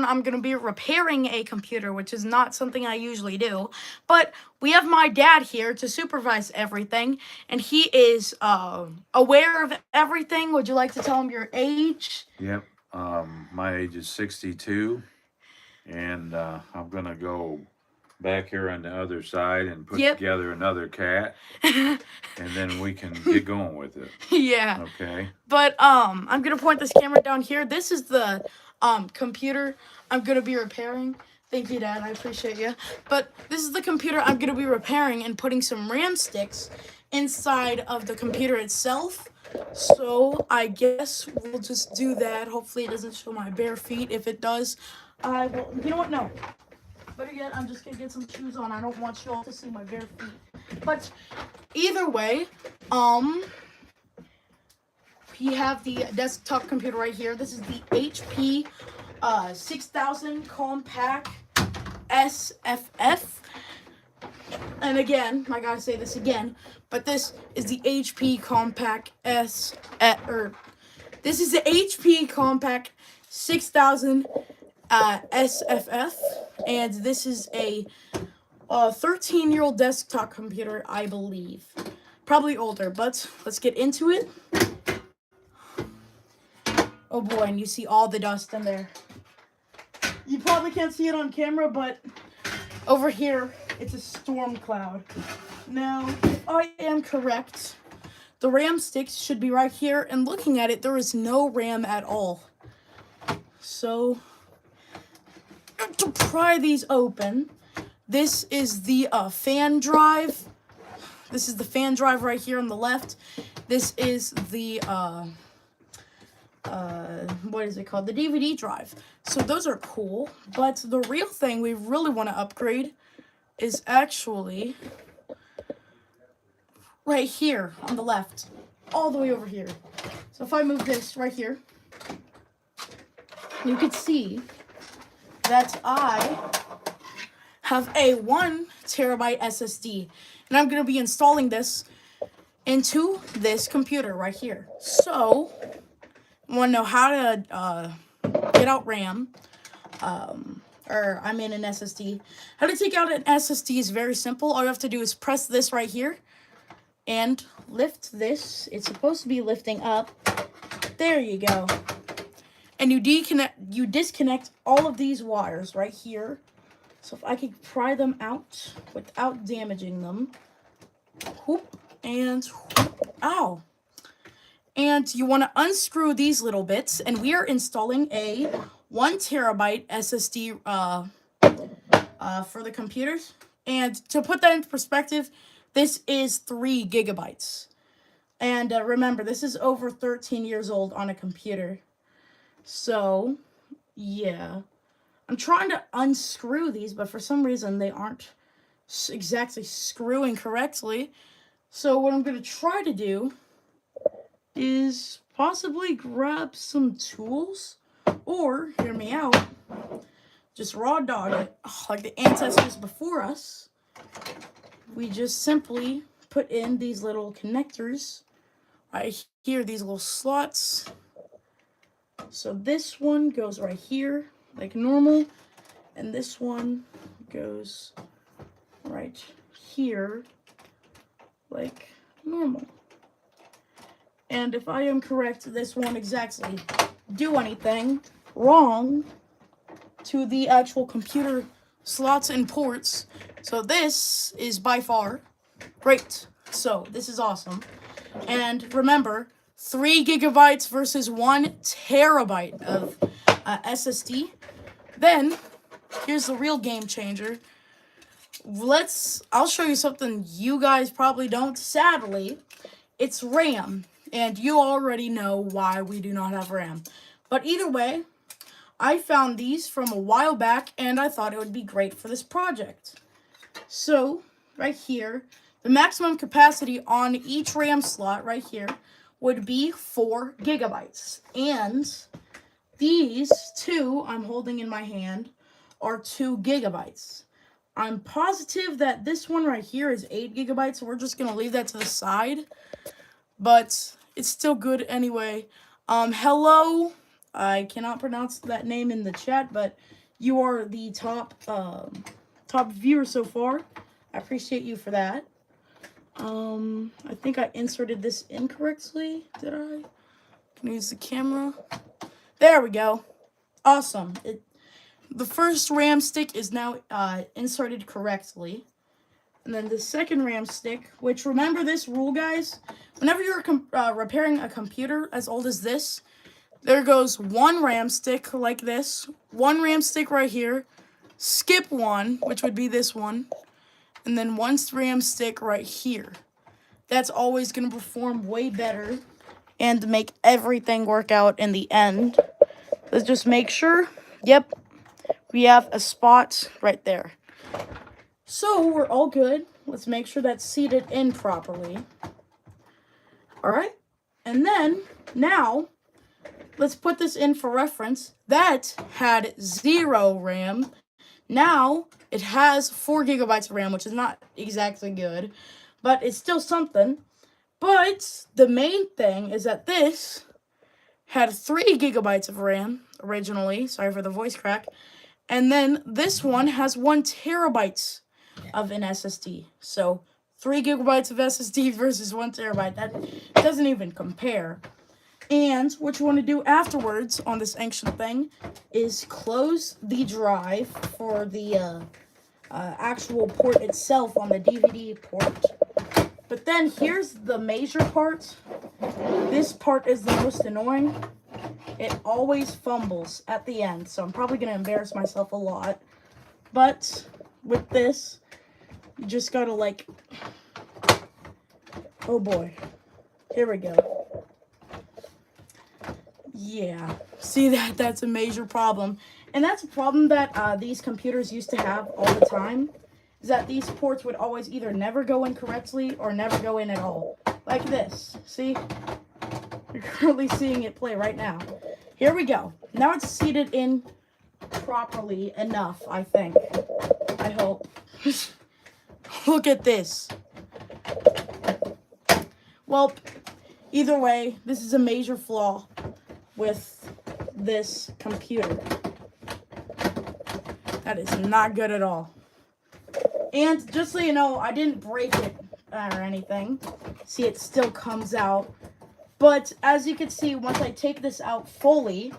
I'm going to be repairing a computer, which is not something I usually do. But we have my dad here to supervise everything, and he is aware of everything. Would you like to tell him your age? Yep. My age is 62, and I'm gonna go back here on the other side and put Yep. together another cat, and then we can get going with it. Yeah. Okay. But I'm gonna point this camera down here. This is the computer I'm gonna be repairing. Thank you, Dad. I appreciate you. But this is the computer I'm gonna be repairing and putting some RAM sticks inside of the computer itself. So I guess we'll just do that. Hopefully it doesn't show my bare feet. If it does, I will. You know what? No. Better yet, I'm just gonna get some shoes on. I don't want you all to see my bare feet. But either way, we have the desktop computer right here. This is the HP 6000 Compact SFF. And again, I gotta say this again, but this is the HP Compact this is the HP Compact 6000 SFF, and this is a 13-year-old desktop computer, I believe. Probably older, but let's get into it. Oh boy, and you see all the dust in there. You probably can't see it on camera, but over here, it's a storm cloud. Now, if I am correct, the RAM sticks should be right here, and looking at it, there is no RAM at all. So, to pry these open, this is the fan drive. This is the fan drive right here on the left. This is the what is it called? The DVD drive. So those are cool, but the real thing we really want to upgrade is actually right here on the left, all the way over here. So if I move this right here, you can see that I have a 1 terabyte SSD, and I'm going to be installing this into this computer right here. So want to know how to get out RAM, or I'm in an SSD. How to take out an SSD is very simple. All you have to do is press this right here and lift this. It's supposed to be lifting up. There you go. And you disconnect all of these wires right here. So if I could pry them out without damaging them. Whoop, and whoop. Ow. And you want to unscrew these little bits, and we are installing a 1 terabyte SSD for the computers. And to put that into perspective, this is 3 gigabytes. And remember, this is over 13 years old on a computer. So, yeah. I'm trying to unscrew these, but for some reason they aren't exactly screwing correctly. So what I'm going to try to do is possibly grab some tools, or, hear me out, just raw dog it, like the ancestors before us. We just simply put in these little connectors right here, these little slots. So this one goes right here, like normal, and this one goes right here, like normal. And if I am correct, this won't exactly do anything wrong to the actual computer slots and ports. So this is by far great. So this is awesome. And remember, 3 gigabytes versus 1 terabyte of SSD. Then, here's the real game changer. I'll show you something you guys probably don't, sadly. It's RAM. And you already know why we do not have RAM. But either way, I found these from a while back, and I thought it would be great for this project. So, right here, the maximum capacity on each RAM slot right here would be 4 gigabytes. And these two I'm holding in my hand are 2 gigabytes. I'm positive that this one right here is 8 gigabytes, so we're just going to leave that to the side. But it's still good anyway. Hello, I cannot pronounce that name in the chat, but you are the top viewer so far. I appreciate you for that. I think I inserted this incorrectly. Did I? Can I use the camera? There we go. Awesome. The first RAM stick is now inserted correctly. And then the second RAM stick, which remember this rule, guys. Whenever you're repairing a computer as old as this, there goes one RAM stick like this. One RAM stick right here. Skip one, which would be this one. And then one RAM stick right here. That's always going to perform way better and make everything work out in the end. Let's just make sure. Yep, we have a spot right there. So we're all good. Let's make sure that's seated in properly. All right. And then now let's put this in for reference. That had 0 RAM. Now it has 4 gigabytes of RAM, which is not exactly good, but it's still something. But the main thing is that this had 3 gigabytes of RAM originally. Sorry for the voice crack. And then this one has 1 terabyte of an SSD. So 3 gigabytes of SSD versus 1 terabyte. That doesn't even compare. And what you want to do afterwards on this ancient thing is close the drive for the actual port itself on the DVD port. But then here's the major part. This part is the most annoying. It always fumbles at the end, so I'm probably going to embarrass myself a lot. But with this, you just gotta like, oh boy, here we go. Yeah, see that's a major problem. And that's a problem that these computers used to have all the time, is that these ports would always either never go in correctly or never go in at all. Like this, see? You're currently seeing it play right now. Here we go. Now it's seated in properly enough, I think. I hope. Look at this. Well, either way, this is a major flaw with this computer. That is not good at all. And just so you know, I didn't break it or anything. See, it still comes out. But as you can see, once I take this out fully,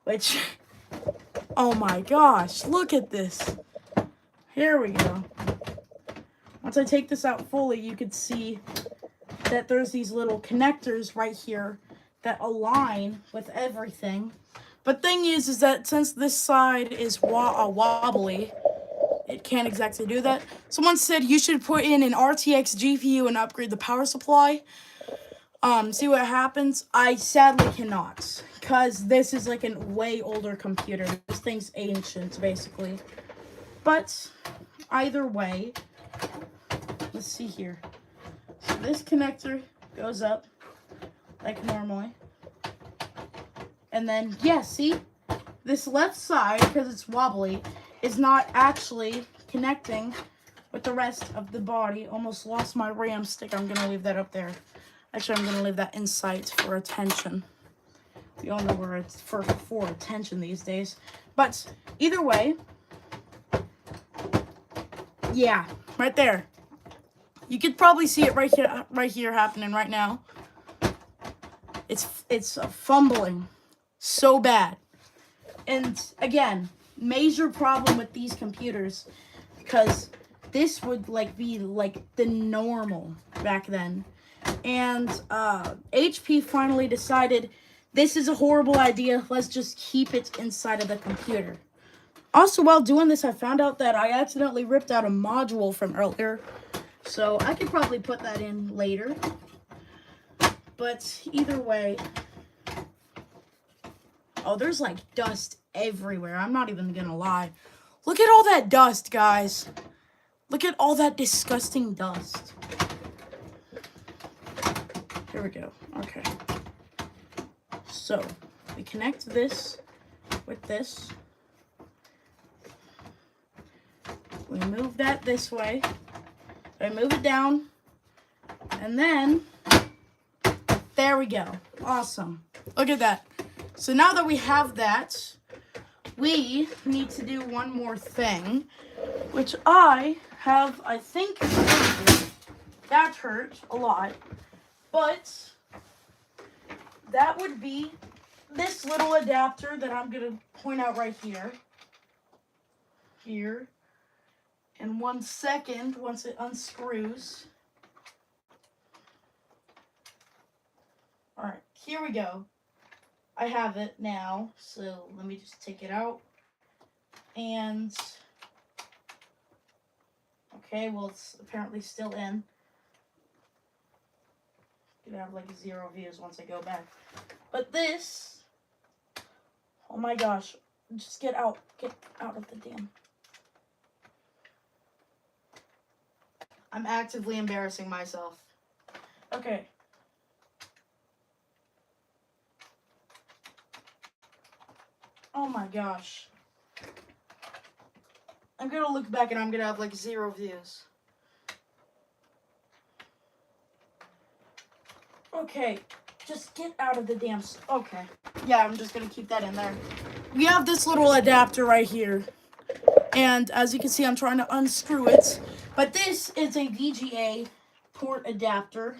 which, oh my gosh, look at this. Here we go. Once I take this out fully, you can see that there's these little connectors right here that align with everything. But thing is that since this side is wobbly, it can't exactly do that. Someone said you should put in an RTX GPU and upgrade the power supply. See what happens? I sadly cannot, because this is like a way older computer. This thing's ancient, basically. But either way, let's see here. So this connector goes up like normally. And then, yeah, see? This left side, because it's wobbly, is not actually connecting with the rest of the body. Almost lost my RAM stick. I'm going to leave that up there. Actually, I'm going to leave that in sight for attention. We all know where it's for attention these days. But either way, yeah, right there. You could probably see it right here happening right now. It's fumbling so bad. And again, major problem with these computers, because this would like be like the normal back then. And HP finally decided this is a horrible idea. Let's just keep it inside of the computer. Also, while doing this, I found out that I accidentally ripped out a module from earlier. So I could probably put that in later. But either way. Oh, there's like dust everywhere. I'm not even gonna lie. Look at all that dust, guys. Look at all that disgusting dust. Here we go. Okay. So, we connect this with this. We move that this way. I move it down. And then, there we go. Awesome. Look at that. So now that we have that, we need to do one more thing, which I think, that hurt a lot, but that would be this little adapter that I'm going to point out right here. Here. In 1 second, once it unscrews. Alright, here we go. I have it now, so let me just take it out. And, okay, well, it's apparently still in. Gonna have like 0 views once I go back. But this, oh my gosh, just get out of the damn. I'm actively embarrassing myself. Okay. Oh my gosh. I'm gonna look back and I'm gonna have like 0 views. Okay, just get out of the damn. Okay. Yeah, I'm just gonna keep that in there. We have this little adapter right here. And as you can see, I'm trying to unscrew it. But this is a VGA port adapter.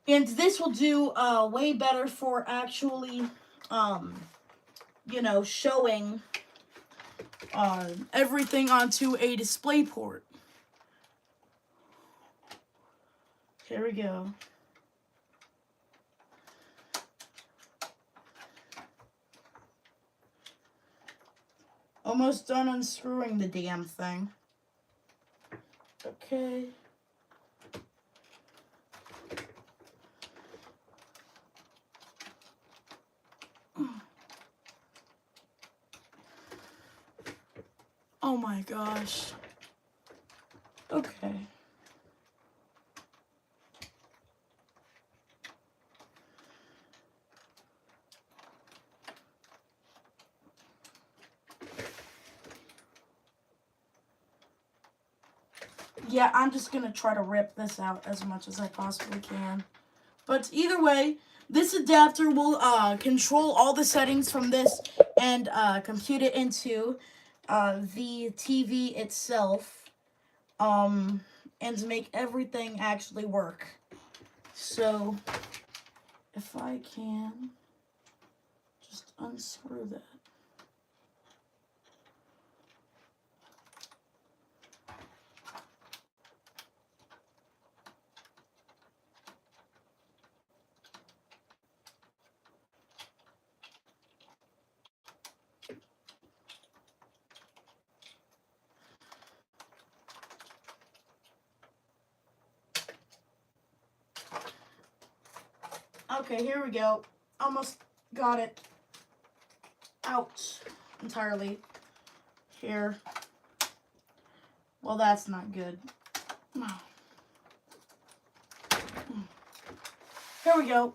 And this will do way better for actually, showing everything onto a display port. Here we go. Almost done unscrewing the damn thing. Okay. Oh my gosh. Okay. Yeah, I'm just gonna try to rip this out as much as I possibly can. But either way, this adapter will control all the settings from this and compute it into the TV itself, and make everything actually work. So, if I can just unscrew that. Okay, here we go. Almost got it out entirely. Here. Well, that's not good. Here we go.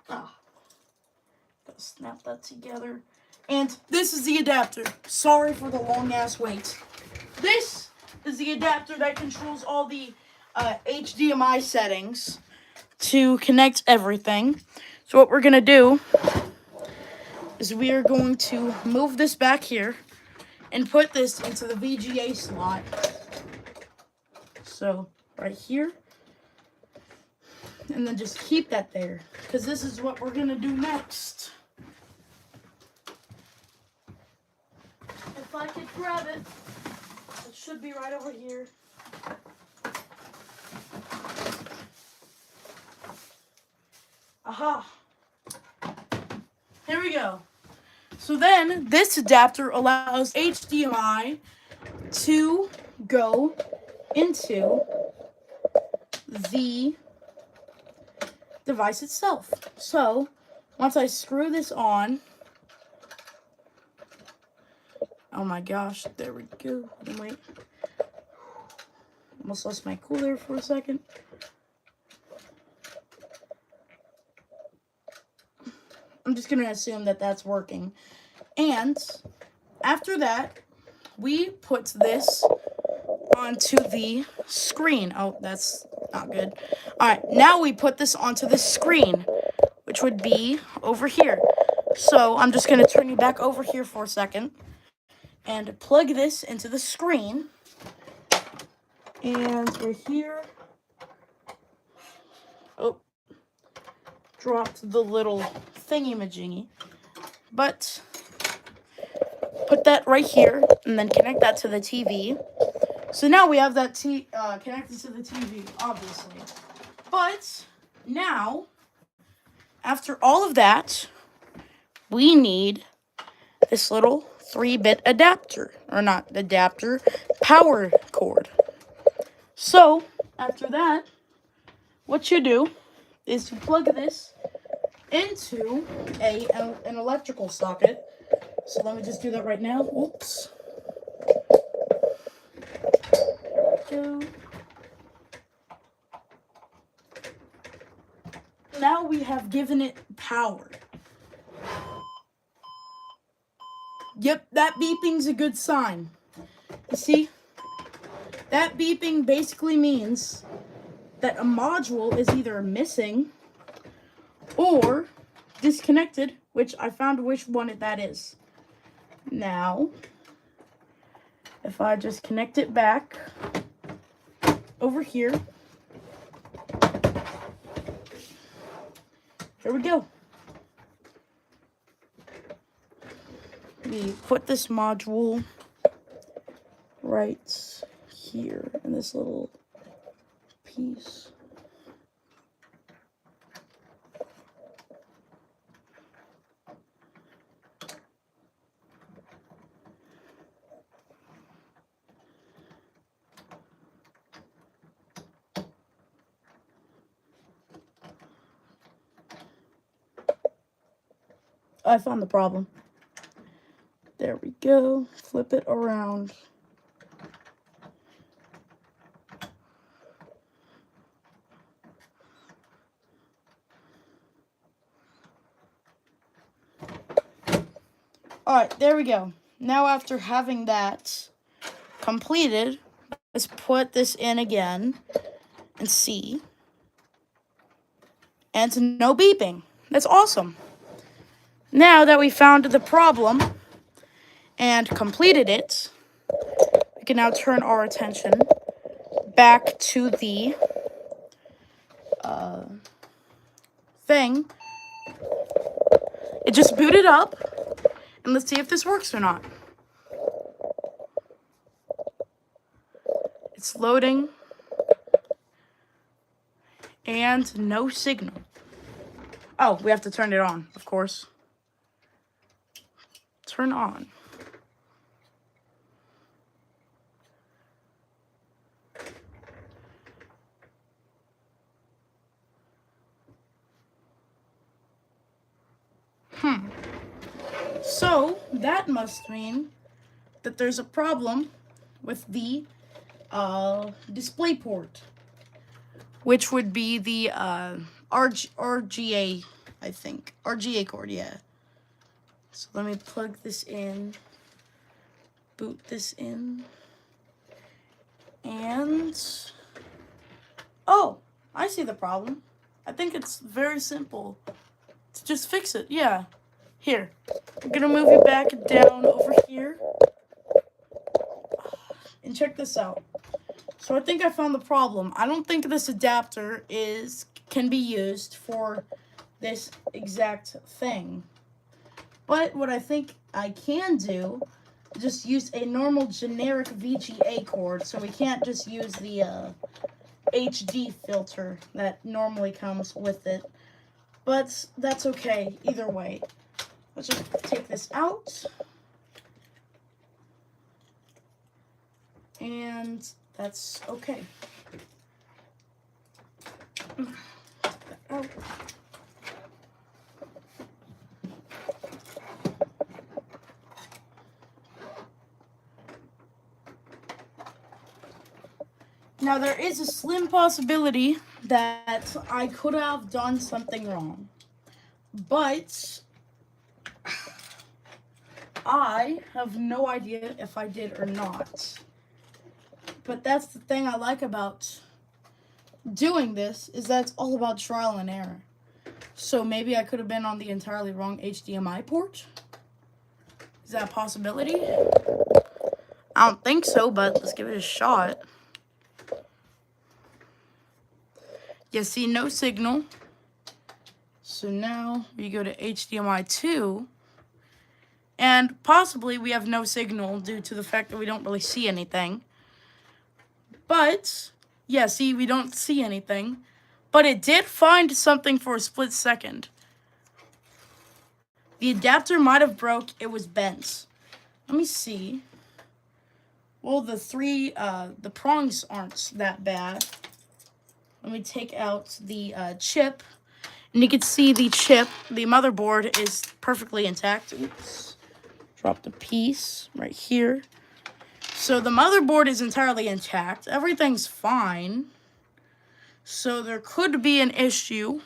Gotta snap that together. And this is the adapter. Sorry for the long ass wait. This is the adapter that controls all the HDMI settings to connect everything. So what we're gonna do is we are going to move this back here and put this into the VGA slot. So right here, and then just keep that there, because this is what we're gonna do next. If I could grab it, it should be right over here. Aha! Here we go. So then, this adapter allows HDMI to go into the device itself. So, once I screw this on, oh my gosh, there we go. Wait. Almost lost my cool there for a second. I'm just going to assume that that's working. And after that, we put this onto the screen. Oh, that's not good. All right, now we put this onto the screen, which would be over here. So I'm just going to turn you back over here for a second and plug this into the screen. And right here. Oh, dropped the little thingy-majingy. But put that right here and then connect that to the TV. So now we have that connected to the TV, obviously. But now, after all of that, we need this little 3-bit adapter. Or not adapter, power cord. So, after that, what you do is you plug this into an electrical socket. So let me just do that right now. Oops. Go. Now we have given it power. Yep, that beeping's a good sign. You see? That beeping basically means that a module is either missing or disconnected, which I found which one that is. Now, if I just connect it back over here, here we go. We put this module right here in this little piece. I found the problem. There we go. Flip it around. Alright, there we go. Now after having that completed, let's put this in again and see. And no beeping. That's awesome. Now that we found the problem and completed it, we can now turn our attention back to the thing. It just booted up, and let's see if this works or not. It's loading, and no signal. Oh, we have to turn it on, of course. Turn on. So, that must mean that there's a problem with the display port, which would be the RGA, I think. RGA cord, yeah. So let me plug this in, boot this in, and, oh, I see the problem. I think it's very simple to just fix it, yeah. Here, I'm gonna move you back down over here, and check this out. So I think I found the problem. I don't think this adapter can be used for this exact thing. But what I think I can do is just use a normal generic VGA cord, so we can't just use the HD filter that normally comes with it. But that's okay, either way. Let's just take this out. And that's okay. Oh. Now, there is a slim possibility that I could have done something wrong. But I have no idea if I did or not. But that's the thing I like about doing this, is that it's all about trial and error. So maybe I could have been on the entirely wrong HDMI port. Is that a possibility? I don't think so, but let's give it a shot. You see no signal. So now we go to HDMI 2. And possibly we have no signal due to the fact that we don't really see anything. But, yeah, see, we don't see anything. But it did find something for a split second. The adapter might have broke. It was bent. Let me see. Well, the prongs aren't that bad. Let me take out the chip. And you can see the chip, the motherboard, is perfectly intact. Oops. Dropped a piece right here. So the motherboard is entirely intact. Everything's fine. So there could be an issue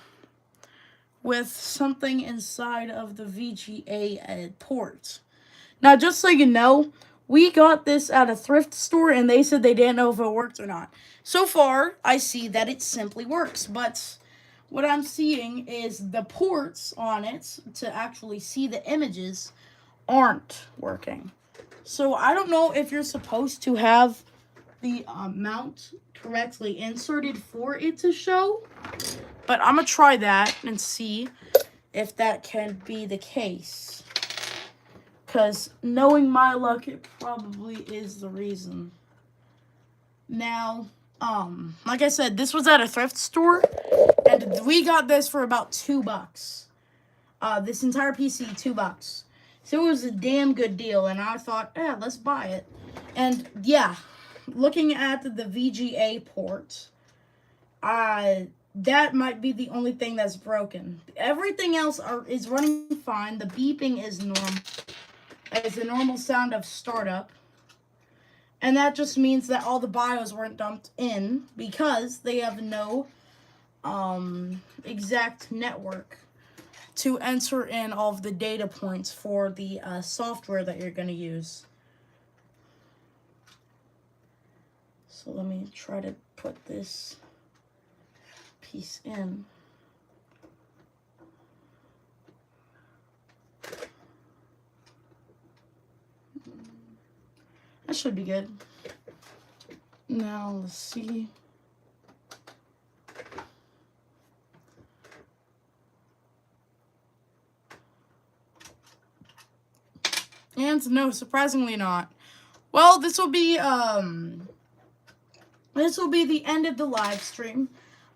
with something inside of the VGA port. Now, just so you know, we got this at a thrift store and they said they didn't know if it worked or not. So far, I see that it simply works, but what I'm seeing is the ports on it to actually see the images aren't working. So I don't know if you're supposed to have the mount correctly inserted for it to show, but I'm gonna try that and see if that can be the case. Because knowing my luck, it probably is the reason. Now, like I said, this was at a thrift store, and we got this for about $2. This entire PC, $2. So it was a damn good deal, and I thought, yeah, let's buy it. And yeah, looking at the VGA port, that might be the only thing that's broken. Everything else is running fine. The beeping is normal. It's a normal sound of startup. And that just means that all the BIOS weren't dumped in because they have no exact network to enter in all of the data points for the software that you're going to use. So let me try to put this piece in. That should be good. Now, let's see. And no, surprisingly not. Well, this will be the end of the live stream.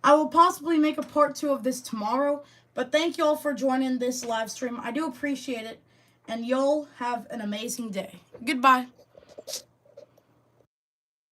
I will possibly make a part 2 of this tomorrow, but thank you all for joining this live stream. I do appreciate it, and y'all have an amazing day. Goodbye.